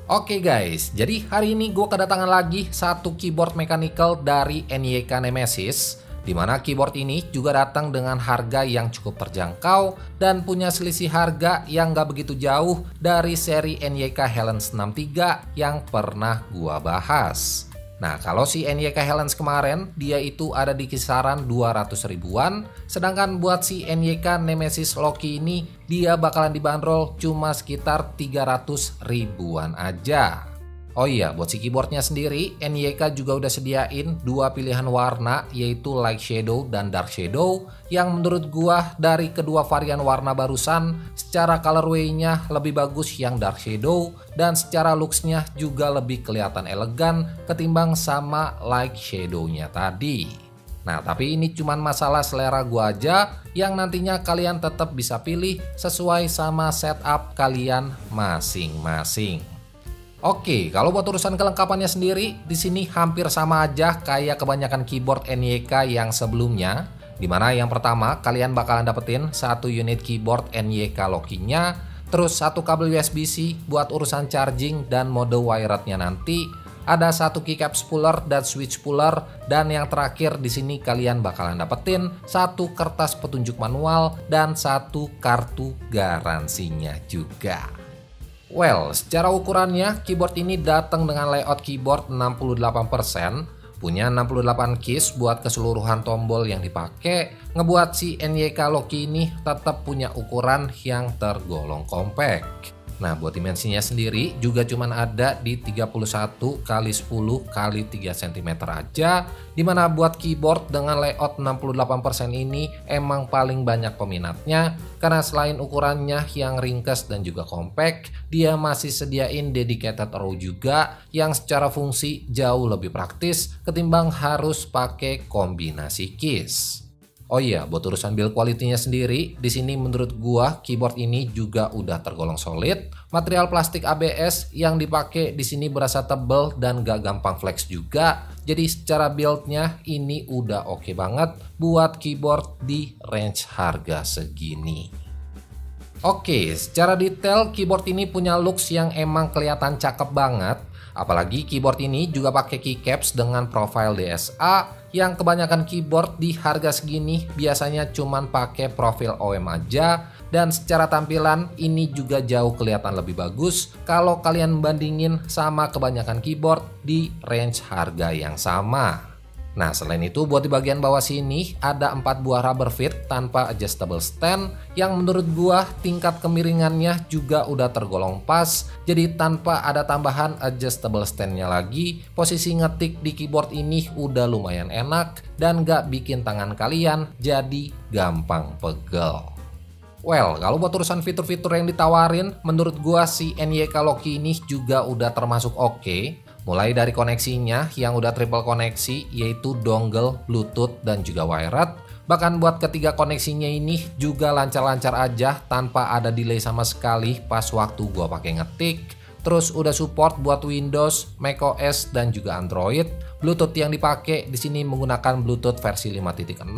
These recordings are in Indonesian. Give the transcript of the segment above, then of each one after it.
Oke guys, jadi hari ini gue kedatangan lagi satu keyboard mechanical dari NYK Nemesis, dimana keyboard ini juga datang dengan harga yang cukup terjangkau dan punya selisih harga yang gak begitu jauh dari seri NYK Helens 63 yang pernah gue bahas. Nah, kalau si NYK Helens kemarin dia itu ada di kisaran 200 ribuan, sedangkan buat si NYK Nemesis Loki ini dia bakalan dibanderol cuma sekitar 300 ribuan aja. Oh iya, buat si keyboardnya sendiri, NYK juga udah sediain dua pilihan warna, yaitu light shadow dan dark shadow, yang menurut gua dari kedua varian warna barusan, secara colorway-nya lebih bagus yang dark shadow, dan secara looks-nya juga lebih kelihatan elegan ketimbang sama light shadow-nya tadi. Nah, tapi ini cuman masalah selera gua aja, yang nantinya kalian tetap bisa pilih sesuai sama setup kalian masing-masing. Oke, kalau buat urusan kelengkapannya sendiri, di sini hampir sama aja kayak kebanyakan keyboard NYK yang sebelumnya. Dimana yang pertama, kalian bakalan dapetin satu unit keyboard NYK Loki-nya, terus satu kabel USB-C buat urusan charging dan mode wired-nya nanti. Ada satu keycap spooler dan switch puller, dan yang terakhir di sini kalian bakalan dapetin satu kertas petunjuk manual dan satu kartu garansinya juga. Well, secara ukurannya keyboard ini datang dengan layout keyboard 68%, punya 68 keys buat keseluruhan tombol yang dipakai, ngebuat si NYK Loki ini tetap punya ukuran yang tergolong compact. Nah, buat dimensinya sendiri juga cuman ada di 31 x 10 x 3 cm aja, dimana buat keyboard dengan layout 68% ini emang paling banyak peminatnya, karena selain ukurannya yang ringkas dan juga compact, dia masih sediain dedicated row juga yang secara fungsi jauh lebih praktis ketimbang harus pakai kombinasi keys. Oh iya, buat urusan build quality-nya sendiri, di sini menurut gua keyboard ini juga udah tergolong solid. Material plastik ABS yang dipakai di sini berasa tebal dan gak gampang flex juga. Jadi secara build-nya ini udah oke banget buat keyboard di range harga segini. Oke, secara detail keyboard ini punya looks yang emang kelihatan cakep banget. Apalagi keyboard ini juga pakai keycaps dengan profile DSA, yang kebanyakan keyboard di harga segini biasanya cuman pakai profil OM aja, dan secara tampilan ini juga jauh kelihatan lebih bagus kalau kalian bandingin sama kebanyakan keyboard di range harga yang sama. Nah, selain itu buat di bagian bawah sini ada 4 buah rubber feet tanpa adjustable stand, yang menurut gua tingkat kemiringannya juga udah tergolong pas. Jadi tanpa ada tambahan adjustable standnya lagi, posisi ngetik di keyboard ini udah lumayan enak dan gak bikin tangan kalian jadi gampang pegel. Well, kalau buat urusan fitur-fitur yang ditawarin, menurut gua si NYK Loki ini juga udah termasuk oke. Mulai dari koneksinya yang udah triple koneksi, yaitu dongle, bluetooth, dan juga wired. Bahkan buat ketiga koneksinya ini juga lancar-lancar aja tanpa ada delay sama sekali pas waktu gua pakai ngetik. Terus udah support buat Windows, macOS, dan juga Android. Bluetooth yang dipakai di sini menggunakan Bluetooth versi 5.0,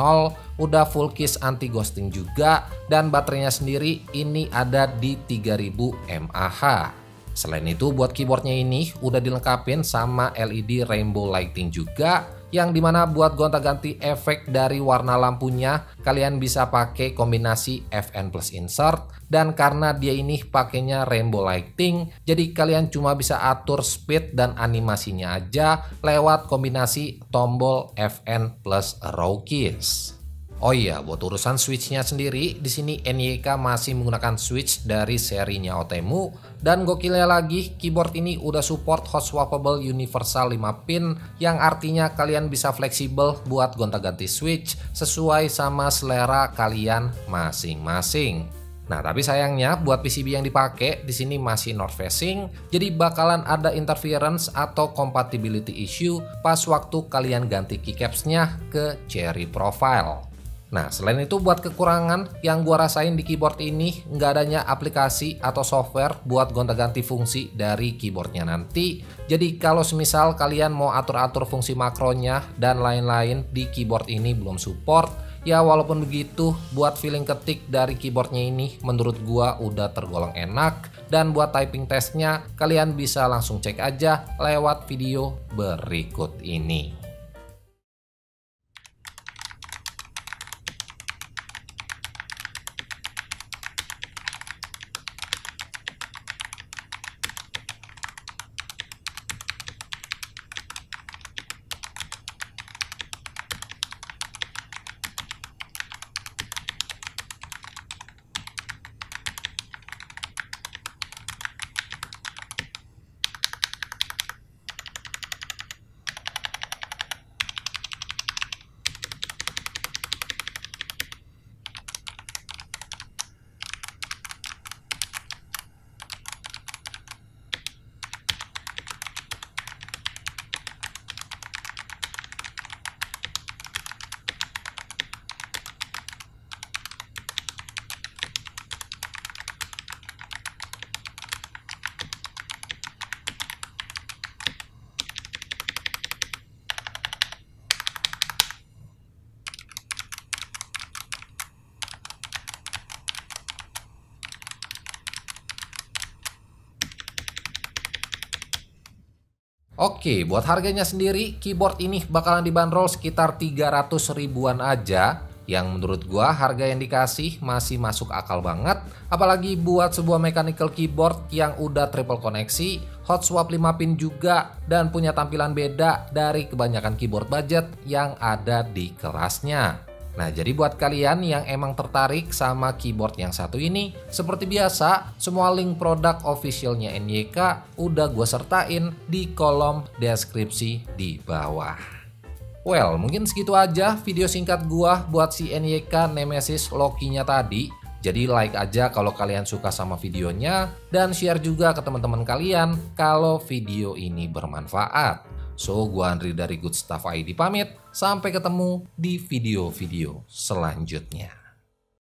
udah full keys anti ghosting juga, dan baterainya sendiri ini ada di 3000 mAh. Selain itu buat keyboardnya ini udah dilengkapin sama LED rainbow lighting juga, yang dimana buat gonta-ganti efek dari warna lampunya kalian bisa pakai kombinasi FN plus insert, dan karena dia ini pakainya rainbow lighting jadi kalian cuma bisa atur speed dan animasinya aja lewat kombinasi tombol FN plus row keys. Oh iya, buat urusan switch-nya sendiri, di sini NYK masih menggunakan switch dari serinya Otemu, dan gokilnya lagi, keyboard ini udah support hot swappable universal 5 pin, yang artinya kalian bisa fleksibel buat gonta-ganti switch sesuai sama selera kalian masing-masing. Nah, tapi sayangnya buat PCB yang dipakai di sini masih north facing, jadi bakalan ada interference atau compatibility issue pas waktu kalian ganti keycaps-nya ke cherry profile. Nah, selain itu buat kekurangan yang gua rasain di keyboard ini, nggak adanya aplikasi atau software buat gonta-ganti fungsi dari keyboardnya nanti. Jadi kalau semisal kalian mau atur-atur fungsi makronya dan lain-lain di keyboard ini belum support, ya walaupun begitu buat feeling ketik dari keyboardnya ini menurut gua udah tergolong enak, Dan buat typing testnya, kalian bisa langsung cek aja lewat video berikut ini. Oke, buat harganya sendiri, keyboard ini bakalan dibanderol sekitar 300 ribuan aja. Yang menurut gua harga yang dikasih masih masuk akal banget. Apalagi buat sebuah mechanical keyboard yang udah triple koneksi, hot swap 5 pin juga, dan punya tampilan beda dari kebanyakan keyboard budget yang ada di kelasnya. Nah, jadi buat kalian yang emang tertarik sama keyboard yang satu ini, seperti biasa, semua link produk officialnya NYK udah gue sertain di kolom deskripsi di bawah. Well, mungkin segitu aja video singkat gua buat si NYK Nemesis Loki-nya tadi. Jadi like aja kalau kalian suka sama videonya, dan share juga ke teman-teman kalian kalau video ini bermanfaat. So, gua Andri dari Good Stuff ID pamit. Sampai ketemu di video-video selanjutnya.